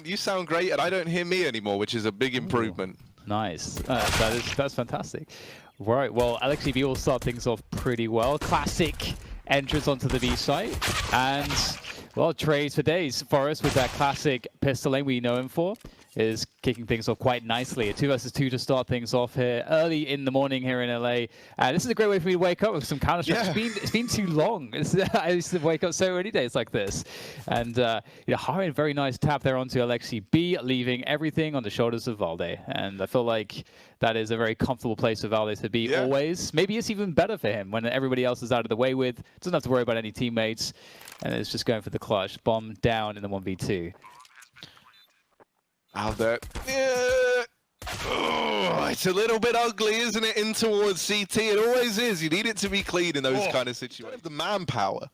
You sound great, and I don't hear me anymore, which is a big improvement. Nice. That's fantastic. Right. Well, Aleksib will start things off pretty well. Classic entrance onto the B site, and well, trades for days. Forest with that classic pistol aim we know him for is kicking things off quite nicely. A 2 versus 2 to start things off here early in the morning here in LA. This is a great way for me to wake up with some Counter-Strike. Yeah. It's been too long. I used to wake up so many days like this. And Harin, very nice tap there onto Aleksib B, leaving everything on the shoulders of Valde. And I feel like that is a very comfortable place for Valde to be always. Maybe it's even better for him when everybody else is out of the way with. Doesn't have to worry about any teammates. And it's just going for the clutch. Bomb down in the 1v2. Out there. Yeah. Oh, it's a little bit ugly, isn't it, in towards CT? It always is. You need it to be clean in those kind of situations. The manpower.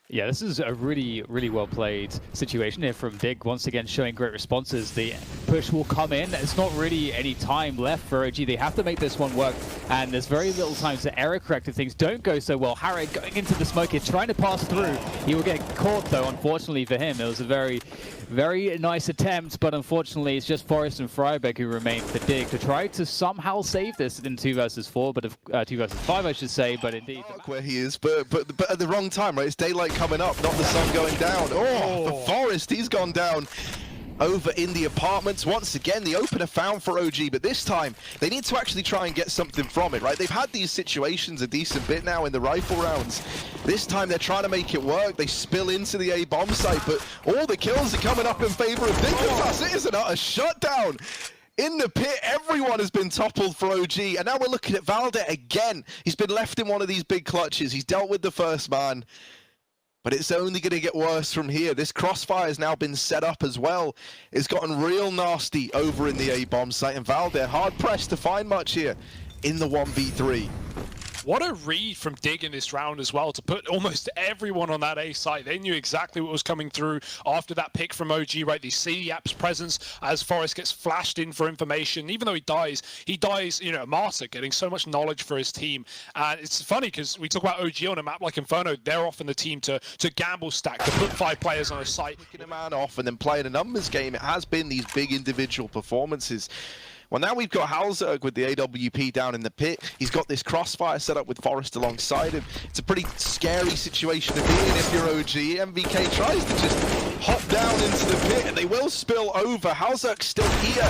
Yeah, this is a really, really well played situation here from Dig. Once again, showing great responses. The push will come in. There's not really any time left for OG. They have to make this one work, and there's very little time to error correct if things don't go so well. Harin going into the smoke here, trying to pass through. He will get caught, though, unfortunately for him. It was a very, very nice attempt, but unfortunately, it's just Forest and friberg who remain for Dig to try to somehow save this in 2 versus 4, but 2 versus 5, I should say. But indeed, where he is, but at the wrong time, right? It's daylight coming up, not the sun going down. Oh, for Forest, he's gone down over in the apartments. Once again, the opener found for OG, but this time they need to actually try and get something from it, right? They've had these situations a decent bit now in the rifle rounds. This time they're trying to make it work. They spill into the A bomb site, but all the kills are coming up in favor of Dignitas. It is an utter shutdown. In the pit, everyone has been toppled for OG, and now we're looking at Valde again. He's been left in one of these big clutches. He's dealt with the first man, but it's only going to get worse from here. This crossfire has now been set up as well. It's gotten real nasty over in the A-bomb site, and Valde hard-pressed to find much here in the 1v3. What a read from Dig in this round as well, to put almost everyone on that A site. They knew exactly what was coming through after that pick from OG, right? They see YAP's presence as Forest gets flashed in for information. Even though he dies, you know, a martyr, getting so much knowledge for his team. And it's funny because we talk about OG on a map like Inferno, they're often the team to gamble stack, to put 5 players on a site. Picking a man off and then playing a numbers game, it has been these big individual performances. Well, now we've got hallzerk with the AWP down in the pit. He's got this crossfire set up with Forest alongside him. It's a pretty scary situation to be in if you're OG. MVK tries to just hop down into the pit, and they will spill over. hallzerk's still here,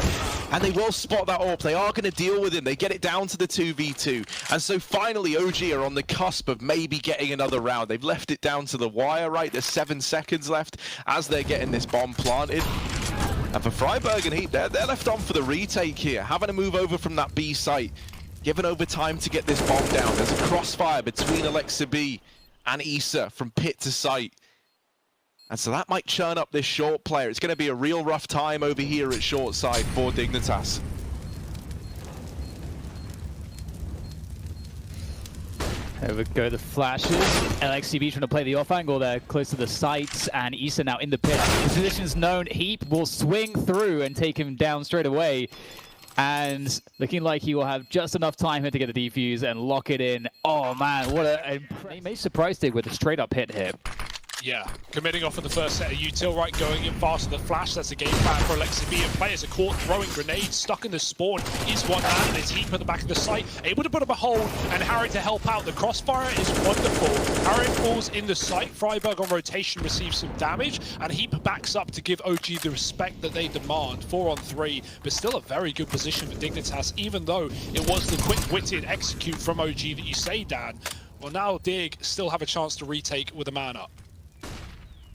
and they will spot that AWP. They are going to deal with him. They get it down to the 2v2. And so finally, OG are on the cusp of maybe getting another round. They've left it down to the wire, right? There's 7 seconds left as they're getting this bomb planted. And for friberg and HEAP, they're left on for the retake here, having to move over from that B site, given over time to get this bomb down. There's a crossfire between Aleksib and ISSAA from pit to site. And so that might churn up this short player. It's going to be a real rough time over here at short side for Dignitas. There we go, the flashes. Aleksib trying to play the off angle there, close to the sights, and ISSAA now in the pit. His position's known. HEAP will swing through and take him down straight away. And looking like he will have just enough time here to get the defuse and lock it in. Oh man, what he may surprise Dig with a straight up hit here. Yeah, committing off in the first set of util, right, going in fast with the flash. That's a game plan for Aleksib, and players are caught throwing grenades, stuck in the spawn. Is one man, and it's HEAP at the back of the site, able to put up a hold, and Harin to help out. The crossfire is wonderful. Harin falls in the site, friberg on rotation receives some damage, and HEAP backs up to give OG the respect that they demand. 4 on 3, but still a very good position for Dignitas, even though it was the quick-witted execute from OG that you say, Dan. Well, now Dig still have a chance to retake with a man up.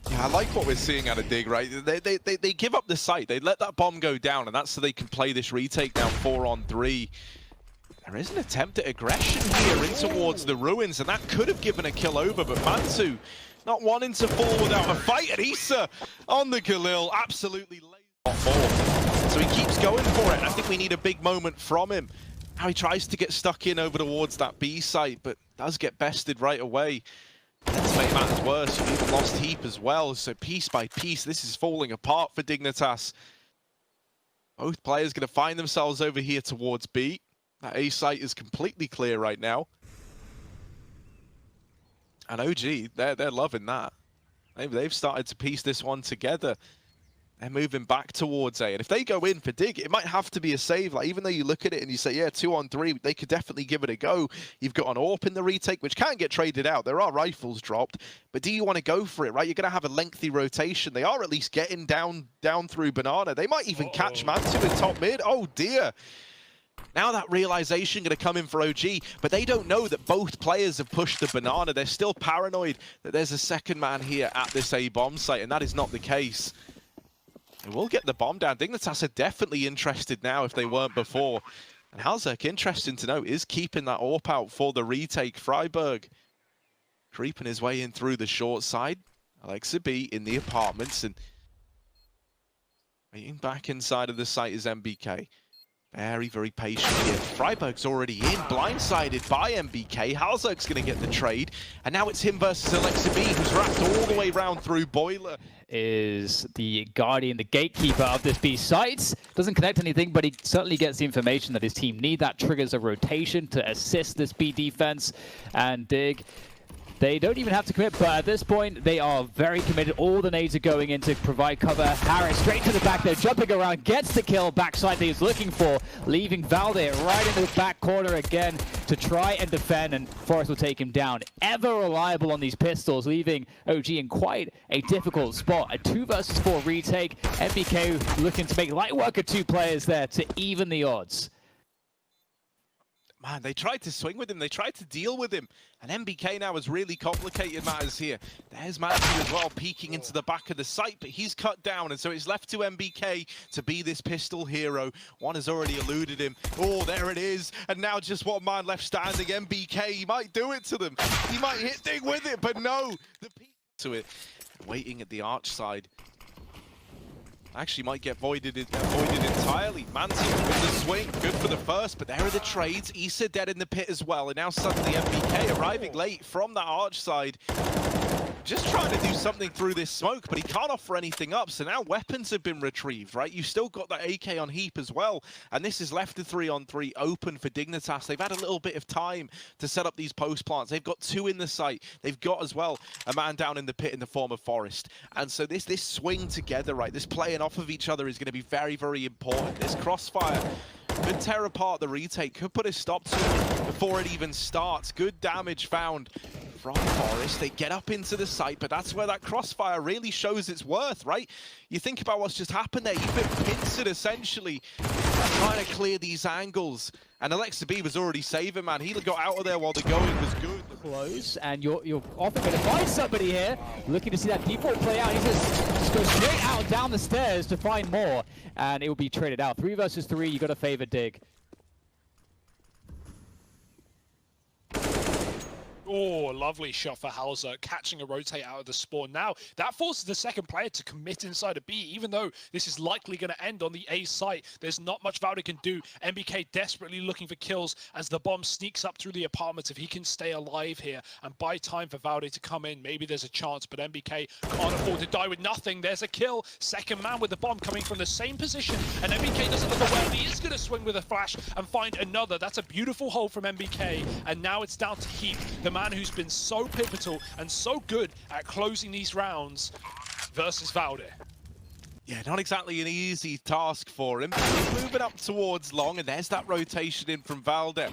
Yeah, I like what we're seeing out of Dig, right? They give up the site. They let that bomb go down, and that's so they can play this retake down 4 on 3. There is an attempt at aggression here in towards the ruins, and that could have given a kill over, but mantuu not wanting to fall without a fight, and ISSAA on the Khalil absolutely lays off. So he keeps going for it, and I think we need a big moment from him. Now he tries to get stuck in over towards that B site, but does get bested right away. Let's make matters worse, you've even lost HEAP as well, so piece by piece, this is falling apart for Dignitas. Both players going to find themselves over here towards B. That A site is completely clear right now. And OG, they're loving that. They've started to piece this one together. They're moving back towards A, and if they go in for Dig, it might have to be a save. Like, even though you look at it and you say, yeah, 2-on-3, they could definitely give it a go. You've got an AWP in the retake, which can get traded out. There are rifles dropped, but do you want to go for it, right? You're going to have a lengthy rotation. They are at least getting down through Banana. They might even catch mantuu in top mid. Oh, dear. Now that realization going to come in for OG, but they don't know that both players have pushed the Banana. They're still paranoid that there's a second man here at this A bomb site, and that is not the case. They will get the bomb down. Dignitas are definitely interested now if they weren't before. And hallzerk, interesting to know, is keeping that AWP out for the retake. friberg creeping his way in through the short side. Aleksib in the apartments, and waiting back inside of the site is MBK. Very, very patient here. friberg's already in, blindsided by MBK. hallzerk's going to get the trade, and now it's him versus Aleksib, who's wrapped all the way round through Boiler. Is the guardian, the gatekeeper of this B site. Doesn't connect anything, but he certainly gets the information that his team need. That triggers a rotation to assist this B defense. And Dig, they don't even have to commit, but at this point, they are very committed. All the nades are going in to provide cover. Harris straight to the back there, jumping around, gets the kill backside that he's looking for, leaving valde right in the back corner again to try and defend, and f0rest will take him down. Ever reliable on these pistols, leaving OG in quite a difficult spot. A 2 versus 4 retake. MBK looking to make light work of 2 players there to even the odds. Man, they tried to swing with him, they tried to deal with him, and MBK now has really complicated matters here. There's mantuu as well, peeking into the back of the site, but he's cut down, and so it's left to MBK to be this pistol hero. One has already eluded him. Oh, there it is, and now just one man left standing. MBK, he might do it to them. He might hit Dig with it, but no, the peek to it. Waiting at the arch side. Actually might get voided entirely. mantuu with the swing, good for the first, but there are the trades. ISSAA dead in the pit as well, and now suddenly MBK arriving late from that arch side. Just trying to do something through this smoke, but he can't offer anything up, so now weapons have been retrieved, right? You've still got that AK on HEAP as well, and this is left to 3-on-3 open for Dignitas. They've had a little bit of time to set up these post plants. They've got 2 in the site. They've got as well a man down in the pit in the form of f0rest. And so this swing together, right, this playing off of each other is going to be very, very important. This crossfire could tear apart the retake, could put a stop to it before it even starts. Good damage found from f0rest. They get up into the site, but that's where that crossfire really shows its worth, right? You think about what's just happened there. You've been pincered, essentially, trying to clear these angles. And Aleksib was already saving, man. He got out of there while the going was good. Close, and you're often going to find somebody here. Looking to see that default play out. He just goes straight out down the stairs to find more, and it will be traded out. 3 versus 3, you got to favor Dig. Oh, lovely shot for hallzerk, catching a rotate out of the spawn. Now, that forces the second player to commit inside of B, even though this is likely going to end on the A site. There's not much valde can do. MBK desperately looking for kills as the bomb sneaks up through the apartments. If he can stay alive here and buy time for valde to come in, maybe there's a chance, but MBK can't afford to die with nothing. There's a kill. Second man with the bomb coming from the same position, and MBK doesn't look aware. He is going to swing with a flash and find another. That's a beautiful hold from MBK, and now it's down to HEAP, the man who's been so pivotal and so good at closing these rounds versus valde. Yeah, not exactly an easy task for him. He's moving up towards long, and there's that rotation in from valde.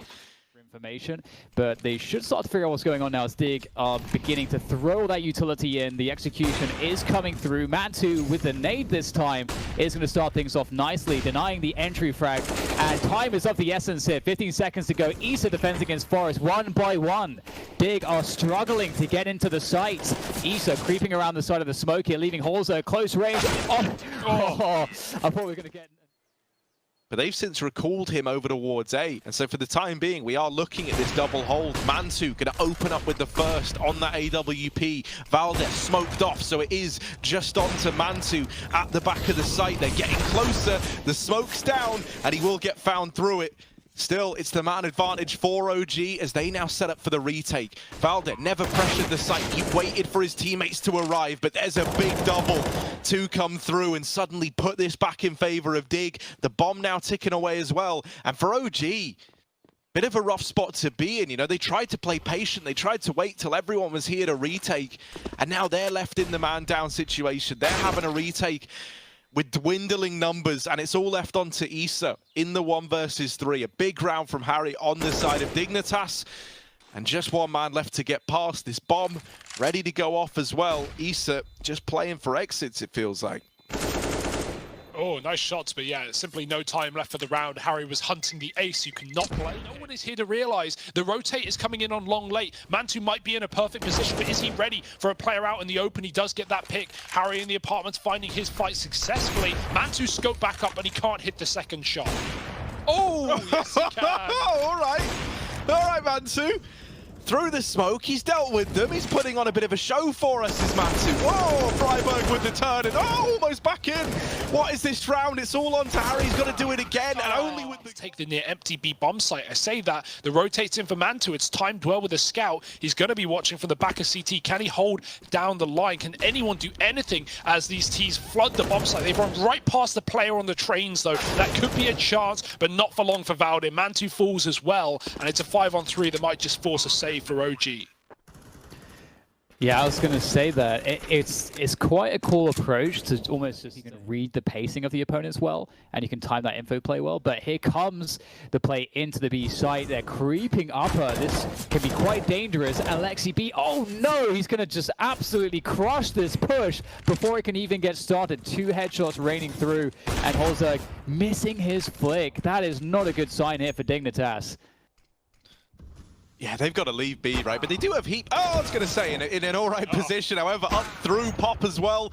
Information, but they should start to figure out what's going on now as Dig are beginning to throw that utility in. The execution is coming through. mantuu with the nade this time is going to start things off nicely, denying the entry frag, and time is of the essence here. 15 seconds to go. ISSAA defends against f0rest 1 by 1. Dig are struggling to get into the site. ISSAA creeping around the side of the smoke here, leaving hallzerk close range. I thought we were going to get... But they've since recalled him over towards A. And so for the time being, we are looking at this double hold. mantuu going to open up with the first on that AWP. valde smoked off, so it is just onto mantuu at the back of the site. They're getting closer. The smoke's down, and he will get found through it. Still, it's the man advantage for OG as they now set up for the retake. valde never pressured the site. He waited for his teammates to arrive, but there's a big double to come through and suddenly put this back in favor of Dig. The bomb now ticking away as well. And for OG, bit of a rough spot to be in. You know, they tried to play patient. They tried to wait till everyone was here to retake. And now they're left in the man down situation. They're having a retake with dwindling numbers, and it's all left onto ISSAA in the 1 versus 3. A big round from Harry on the side of Dignitas, and just one man left to get past. This bomb ready to go off as well. ISSAA just playing for exits, it feels like. Oh, nice shots, but yeah, simply no time left for the round. Harry was hunting the ace. You cannot play. No one is here to realize the rotate is coming in on long late. mantuu might be in a perfect position, but is he ready for a player out in the open? He does get that pick. Harry in the apartments finding his fight successfully. mantuu scope back up, but he can't hit the second shot. Oh, yes he can. All right, mantuu. Through the smoke, he's dealt with them. He's putting on a bit of a show for us, is mantuu. Oh, friberg with the turn, and almost back in. What is this round? It's all on to Harry. He's got to do it again, and only with the... Take the near empty B bomb site. I say that. The rotates in for mantuu. It's timed well with a scout. He's going to be watching from the back of CT. Can he hold down the line? Can anyone do anything as these Ts flood the bomb site? They've run right past the player on the trains, though. That could be a chance, but not for long for valde. mantuu falls as well, and it's a 5-on-3 that might just force a save for OG. Yeah, I was going to say that it's quite a cool approach to almost just read the pacing of the opponents well, and you can time that info play well. But here comes the play into the B site. They're creeping upper. This can be quite dangerous. Aleksib, oh no, he's going to just absolutely crush this push before it can even get started. 2 headshots raining through, and hallzerk missing his flick. That is not a good sign here for Dignitas. Yeah, they've got to leave B, right? But they do have HEAP. Oh, I was going to say, in an all right position. However, up through Pop as well.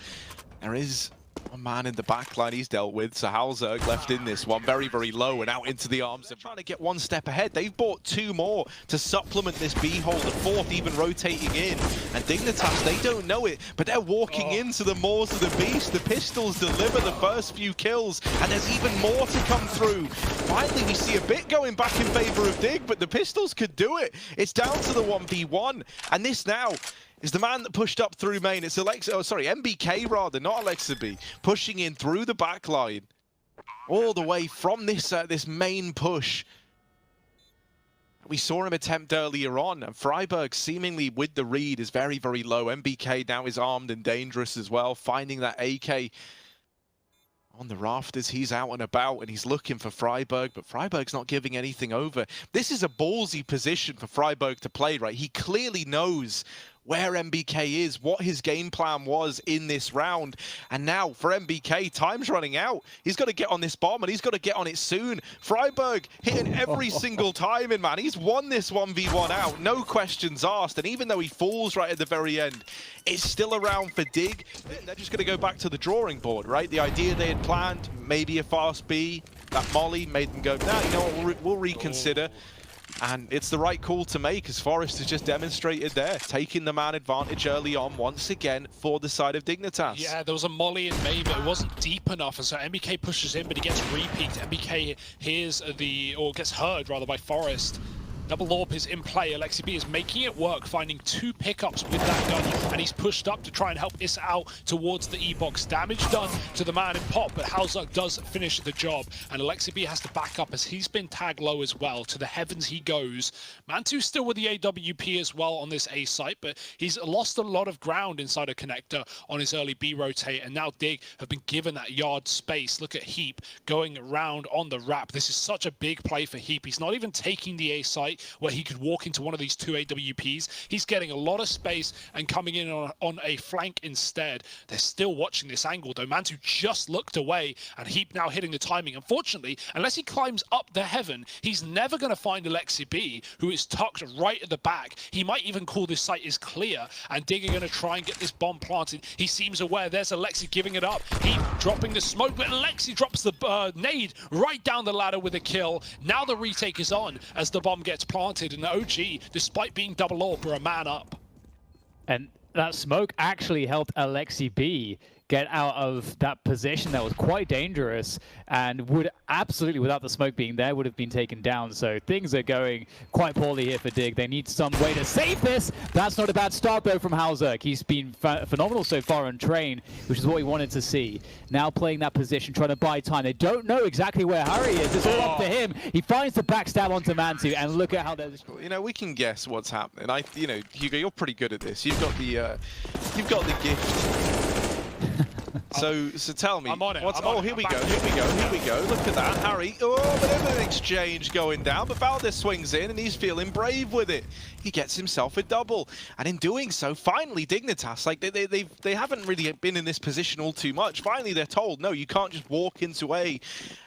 There is one man in the back line he's dealt with. So hallzerk left in this one very, very low and out into the arms. They're trying to get one step ahead. They've bought 2 more to supplement this B hole. The 4th even rotating in. And Dignitas, they don't know it, but they're walking into the maws of the beast. The pistols deliver the first few kills, and there's even more to come through. Finally, we see a bit going back in favor of Dig, but the pistols could do it. It's down to the 1v1, and this now is the man that pushed up through main. It's MBK rather, not Aleksib, pushing in through the back line, all the way from this this main push. We saw him attempt earlier on, and friberg seemingly with the read is very, very low. MBK now is armed and dangerous as well, finding that AK on the rafters. He's out and about, and he's looking for friberg, but friberg's not giving anything over. This is a ballsy position for friberg to play, right? He clearly knows where MBK is, what his game plan was in this round. And now for MBK, time's running out. He's got to get on this bomb, and he's got to get on it soon. friberg hitting every single time in, man. He's won this 1v1 out, no questions asked. And even though he falls right at the very end, it's still around for Dig. They're just going to go back to the drawing board, right? The idea they had planned, maybe a fast B, that molly made them go, nah, you know what, we'll reconsider. And it's the right call to make, as f0rest has just demonstrated there, taking the man advantage early on once again for the side of Dignitas. Yeah, there was a molly in May, but it wasn't deep enough, and so MBK pushes in, but he gets repeaked. MBK hears gets heard rather by f0rest. Double AWP is in play. Aleksib is making it work, finding 2 pickups with that gun, and he's pushed up to try and help ISSAA out towards the E-box. Damage done to the man in Pop, but hallzerk does finish the job, and Aleksib has to back up as he's been tagged low as well. To the heavens he goes. mantuu still with the AWP as well on this A site, but he's lost a lot of ground inside a connector on his early B rotate, and now Dig have been given that yard space. Look at HEAP going around on the wrap. This is such a big play for HEAP. He's not even taking the A site where he could walk into one of these 2 AWPs. He's getting a lot of space and coming in on a flank instead. They're still watching this angle, though. mantuu just looked away, and HEAP now hitting the timing. Unfortunately, unless he climbs up the heaven, he's never going to find Aleksib, who is tucked right at the back. He might even call this site is clear, and Dig are going to try and get this bomb planted. He seems aware. There's Aleksib giving it up. HEAP dropping the smoke, but Aleksib drops the nade right down the ladder with a kill. Now the retake is on as the bomb gets planted, and OG, despite being double AWP, are a man up. And that smoke actually helped Aleksib get out of that position that was quite dangerous, and would absolutely, without the smoke being there, would have been taken down. So things are going quite poorly here for Dig. They need some way to save this. That's not a bad start, though, from hallzerk. He's been phenomenal so far on train, which is what we wanted to see. Now playing that position, trying to buy time. They don't know exactly where Harry is. It's all up to him. He finds the backstab onto mantuu, and look at how they're... You know, we can guess what's happening. You know, Hugo, you're pretty good at this. You've got the gift. So tell me, I'm on it. what's, oh, here we go. Look at that, Harry. Oh, bit of an exchange going down, but valde swings in and he's feeling brave with it. He gets himself a double, and in doing so, finally Dignitas, like they haven't really been in this position all too much. Finally, they're told, no, you can't just walk into A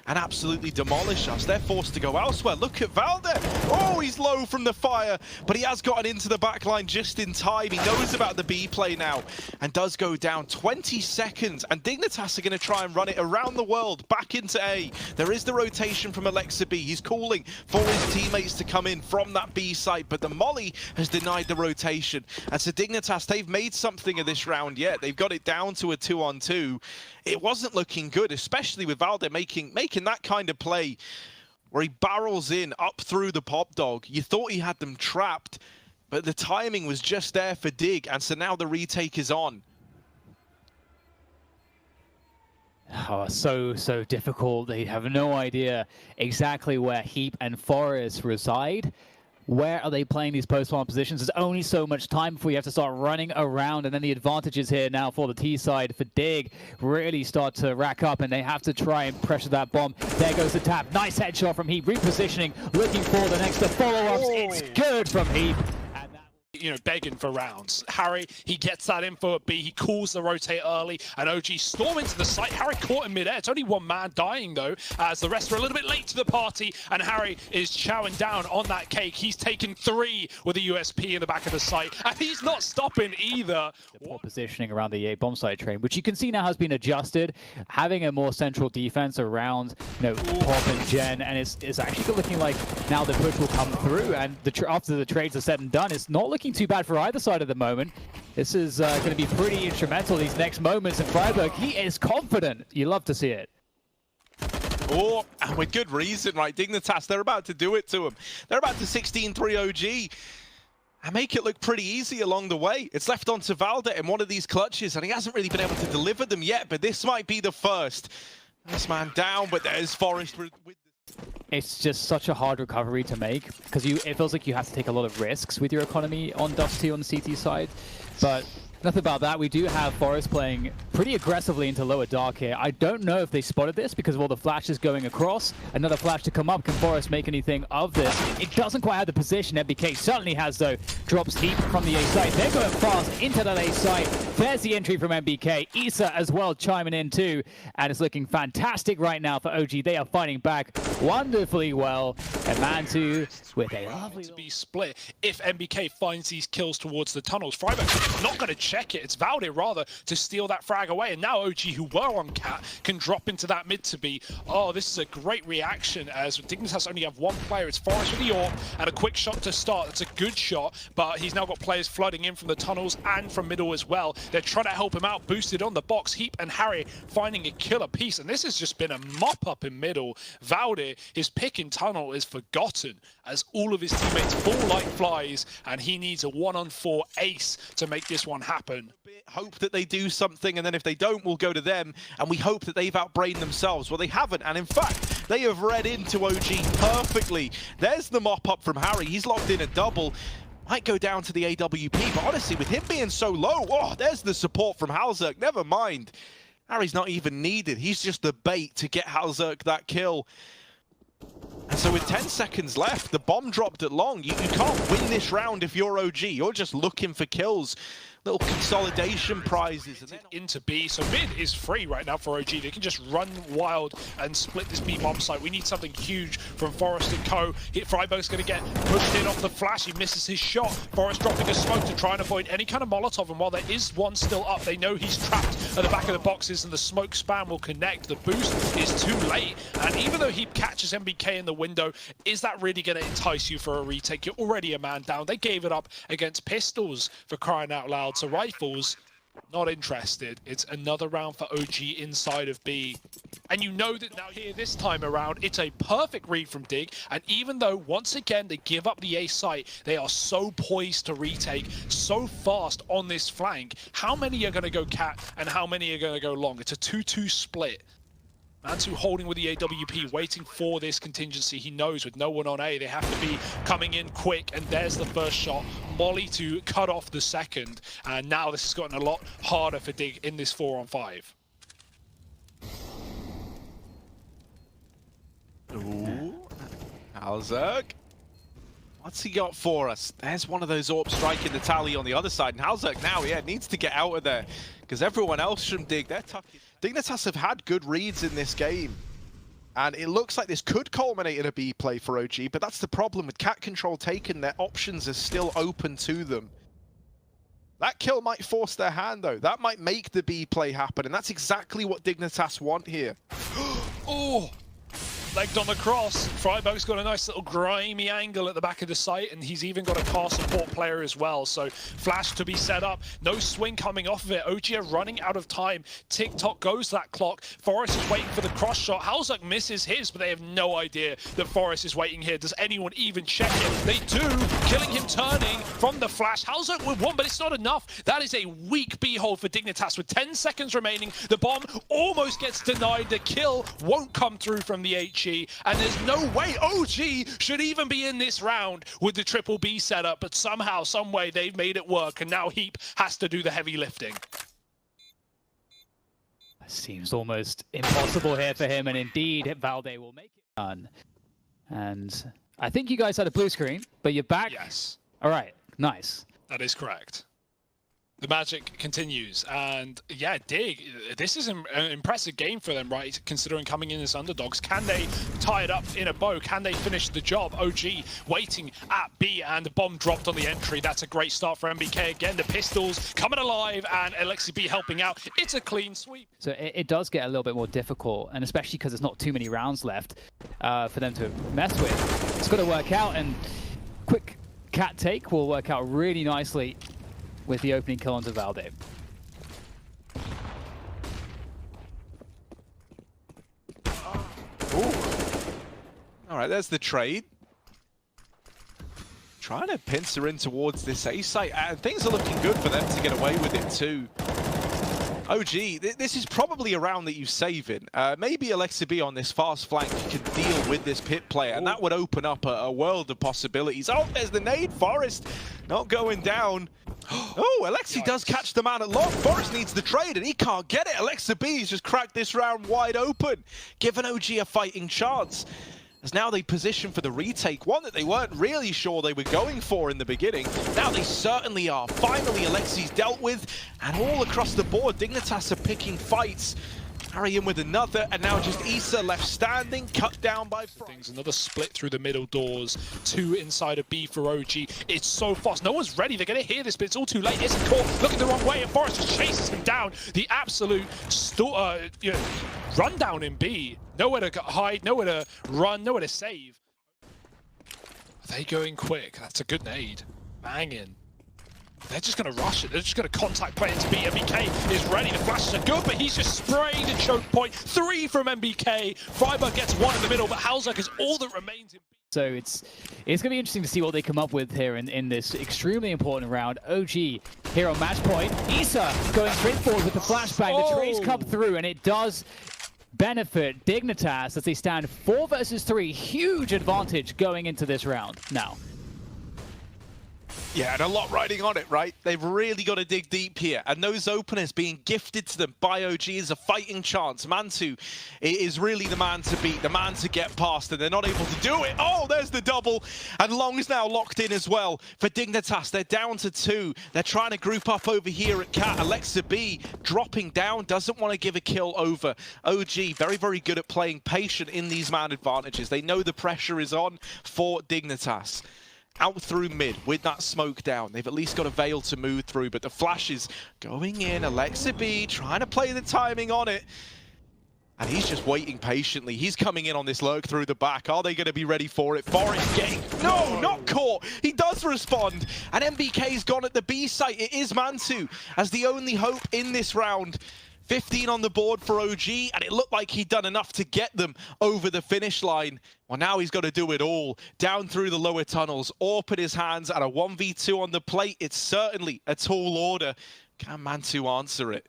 and absolutely demolish us. They're forced to go elsewhere. Look at valde. Oh, he's low from the fire, but he has gotten into the back line just in time. He knows about the B play now and does go down. 20 seconds, and Dignitas are going to try and run it around the world back into A. There is the rotation from Aleksib. He's calling for his teammates to come in from that B site, but the molly has denied the rotation. And so Dignitas, they've made something of this round yet. They've got it down to a 2-on-2. It wasn't looking good, especially with valde making that kind of play where he barrels in up through the pop dog. You thought he had them trapped, but the timing was just there for Dig, and so now the retake is on. Oh, so difficult. They have no idea exactly where HEAP and Forest reside. Where are they playing these post-farm positions? There's only so much time before you have to start running around, and then the advantages here now for the T side for Dig really start to rack up, and they have to try and pressure that bomb. There goes the tap. Nice headshot from HEAP. Repositioning, looking for the next follow-ups. It's good from HEAP. You know, begging for rounds. Harry, he gets that info at B. He calls the rotate early, and OG storm into the site. Harry caught in midair. It's only one man dying, though, as the rest are a little bit late to the party, and Harry is chowing down on that cake. He's taken 3 with a USP in the back of the site, and he's not stopping either. The poor positioning around the A bomb site train, which you can see now has been adjusted, having a more central defense around, you know, Pop and Gen, and it's actually looking like now the push will come through, and after the trades are said and done, it's not looking too bad for either side at the moment. This is going to be pretty instrumental these next moments, and friberg, he is confident. You love to see it. Oh, and with good reason, right? Dignitas, they're about to do it to him. They're about to 16-3 OG and make it look pretty easy along the way. It's left onto valde in one of these clutches, and he hasn't really been able to deliver them yet, but this might be the first. This man down, but there's Forest with It's just such a hard recovery to make, because it feels like you have to take a lot of risks with your economy on Dusty on the CT side. But nothing about that. We do have Forest playing pretty aggressively into lower dark here. I don't know if they spotted this because of all the flashes going across. Another flash to come up. Can Forest make anything of this? It doesn't quite have the position. MBK certainly has, though. Drops HEAP from the A site. They're going fast into that A site. There's the entry from MBK. ISSAA as well chiming in too. And it's looking fantastic right now for OG. They are fighting back wonderfully well. And mantuu with a lovely... to be split if MBK finds these kills towards the tunnels. friberg not going to check it. It's valde rather to steal that frag away, and now OG, who were on cat, can drop into that mid to be. Oh, this is a great reaction as Dignitas only have one player. It's Forest with the AWP and a quick shot to start. That's a good shot, but he's now got players flooding in from the tunnels and from middle as well. They're trying to help him out, boosted on the box. HEAP and Harry finding a killer piece, and this has just been a mop up in middle. valde, his pick in tunnel is forgotten as all of his teammates fall like flies, and he needs a 1-on-4 ace to make this one happen. Hope that they do something, and then if they don't, we'll go to them, and we hope that they've outbrained themselves. Well, they haven't, and in fact, they have read into OG perfectly. There's the mop-up from Harry. He's locked in a double. Might go down to the AWP, but honestly, with him being so low, oh, there's the support from hallzerk. Never mind. Harry's not even needed. He's just the bait to get hallzerk that kill. And so with 10 seconds left, the bomb dropped at long. You can't win this round if you're OG. You're just looking for kills. Little consolidation prizes. And then into B, so mid is free right now for OG. They can just run wild and split this B bomb site. We need something huge from Forest and co. friberg's going to get pushed in off the flash. He misses his shot. Forest dropping a smoke to try and avoid any kind of Molotov, and while there is one still up, they know he's trapped at the back of the boxes, and the smoke spam will connect. The boost is too late, and even though he catches MBK in the window, is that really going to entice you for a retake? You're already a man down. They gave it up against pistols, for crying out loud. So rifles, not interested. It's another round for OG inside of B. And you know that now here this time around, it's a perfect read from Dig. And even though, once again, they give up the A site, they are so poised to retake so fast on this flank. How many are going to go cat and how many are going to go long? It's a 2-2 split. mantuu holding with the AWP, waiting for this contingency. He knows with no one on A, they have to be coming in quick, and there's the first shot. Molly to cut off the second, and now this has gotten a lot harder for Dig in this 4-on-5. hallzerk. What's he got for us? There's one of those AWP striking the tally on the other side. And hallzerk now, yeah, needs to get out of there because everyone else from Dig, they're tucking. Dignitas have had good reads in this game. And it looks like this could culminate in a B play for OG, but that's the problem with cat control taken. Their options are still open to them. That kill might force their hand, though. That might make the B play happen, and that's exactly what Dignitas want here. Oh! Legged on the cross. friberg's got a nice little grimy angle at the back of the site, and he's even got a car support player as well. So flash to be set up. No swing coming off of it. OG are running out of time. Tick-tock goes that clock. Forest is waiting for the cross shot. hallzerk misses his, but they have no idea that Forest is waiting here. Does anyone even check it? They do, killing him turning from the flash. hallzerk with one, but it's not enough. That is a weak B-hold for Dignitas with 10 seconds remaining. The bomb almost gets denied. The kill won't come through from the HE. And there's no way OG should even be in this round with the triple B setup, but somehow, some way, they've made it work, and now HEAP has to do the heavy lifting. Seems almost impossible here for him, and indeed, valde will make it done. And I think you guys had a blue screen, but you're back. Yes. All right, nice. That is correct. The magic continues, and yeah, Dig, this is an impressive game for them, right? Considering coming in as underdogs. Can they tie it up in a bow? Can they finish the job? OG waiting at B, and the bomb dropped on the entry. That's a great start for MBK. Again, the pistols coming alive, and Aleksib helping out. It's a clean sweep. So it does get a little bit more difficult, and especially because there's not too many rounds left for them to mess with. It's got to work out, and quick cat take will work out really nicely with the opening kill onto valde. All right, there's the trade. Trying to pincer in towards this A site, and things are looking good for them to get away with it too. OG, this is probably a round that you save in. Maybe Aleksib on this fast flank can deal with this pit player, and that would open up a world of possibilities. Oh, there's the nade. Forest not going down. Oh, Aleksib does catch the man at long. Forest needs the trade, and he can't get it. Aleksib's just cracked this round wide open, giving OG a fighting chance. As now they position for the retake, one that they weren't really sure they were going for in the beginning. Now they certainly are. Finally, Aleksib's dealt with, and all across the board, Dignitas are picking fights. Harry in with another, and now just ISSAA left standing, cut down by things. Another split through the middle doors, 2 inside of B for OG. It's so fast, no one's ready. They're going to hear this, but it's all too late. Isn't caught, looking the wrong way, and Forest just chases him down. The absolute rundown in B. Nowhere to hide, nowhere to run, nowhere to save. Are they going quick? That's a good nade. Banging. They're just going to rush it. They're just going to contact play into B. MBK is ready. The flashes are good, but he's just sprayed a choke point. 3 from MBK. friberg gets 1 in the middle, but hallzerk is all that remains in B. So it's going to be interesting to see what they come up with here in this extremely important round. OG here on match point. ISSAA going straight forward with the flashbang. The trades come through, and it does benefit Dignitas as they stand 4 versus 3. Huge advantage going into this round now. Yeah, and a lot riding on it, right? They've really got to dig deep here. And those openers being gifted to them by OG is a fighting chance. mantuu is really the man to beat, the man to get past, and they're not able to do it. Oh, there's the double. And Long's now locked in as well for Dignitas. They're down to 2. They're trying to group up over here at cat. Aleksib dropping down, doesn't want to give a kill over. OG, very, very good at playing patient in these man advantages. They know the pressure is on for Dignitas. Out through mid with that smoke down. They've at least got a veil to move through, but the flash is going in. Aleksib trying to play the timing on it. And he's just waiting patiently. He's coming in on this lurk through the back. Are they going to be ready for it? Forest getting... No, not caught. He does respond. And MBK's gone at the B site. It is mantuu as the only hope in this round. 15 on the board for OG, and it looked like he'd done enough to get them over the finish line. Well, now he's got to do it all. Down through the lower tunnels, AWP in his hands, and a 1v2 on the plate. It's certainly a tall order. Can mantuu answer it?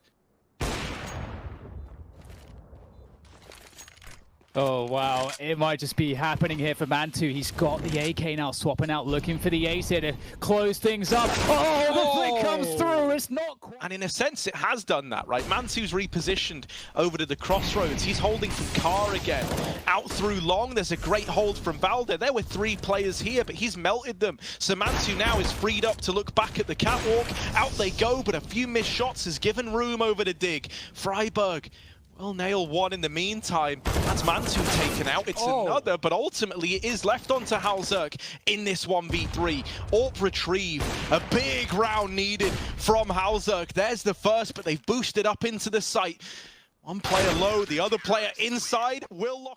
Oh, wow. It might just be happening here for mantuu. He's got the AK now, swapping out, looking for the ace here to close things up. Oh, the flick comes through. It's not quite... And in a sense, it has done that, right? Mantuu's repositioned over to the crossroads. He's holding from Car again. Out through long, there's a great hold from Valde. There were 3 players here, but he's melted them. So mantuu now is freed up to look back at the catwalk. Out they go, but a few missed shots has given room over to Dig. Friberg will nail one in the meantime. That's mantuu taken out. It's another, but ultimately it is left onto hallzerk in this 1v3. AWP retrieve. A big round needed from hallzerk. There's the first, but they've boosted up into the site. One player low, the other player inside will lock.